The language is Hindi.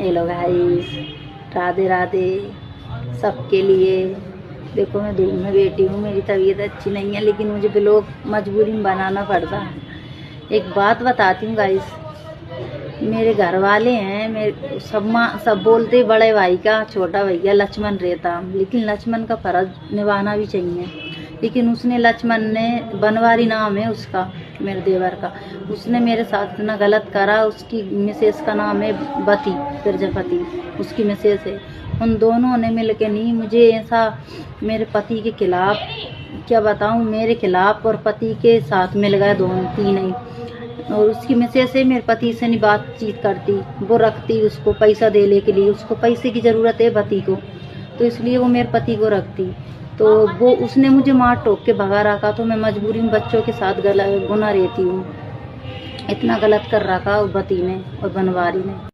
हेलो गाइस, राधे राधे सबके लिए। देखो मैं धूप में बैठी हूँ, मेरी तबीयत अच्छी नहीं है लेकिन मुझे ब्लॉग मजबूरी में बनाना पड़ता है। एक बात बताती हूँ गाइस, मेरे घर वाले हैं, मेरे सब बोलते बड़े भाई का छोटा भैया लक्ष्मण रहता, लेकिन लक्ष्मण का फर्ज निभाना भी चाहिए। लेकिन उसने लक्ष्मण ने बनवारी नाम है उसका, मेरे देवर का, उसने मेरे साथ इतना गलत करा। उसकी मिसेस का नाम है बती प्रजापति, उसकी मिसेस है। उन दोनों ने मिलके नहीं, मुझे ऐसा मेरे पति के खिलाफ क्या बताऊं, मेरे खिलाफ और पति के साथ मिल गए दोनों तीन ही। और उसकी मिसेस है, मेरे पति से नहीं बातचीत करती, वो रखती उसको पैसा देने के लिए, उसको पैसे की ज़रूरत है पति को, तो इसलिए वो मेरे पति को रखती। तो वो उसने मुझे मार टोक के भगा रखा, तो मैं मजबूरी में बच्चों के साथ गुना रहती हूँ। इतना गलत कर रखा बती ने और बनवारी ने।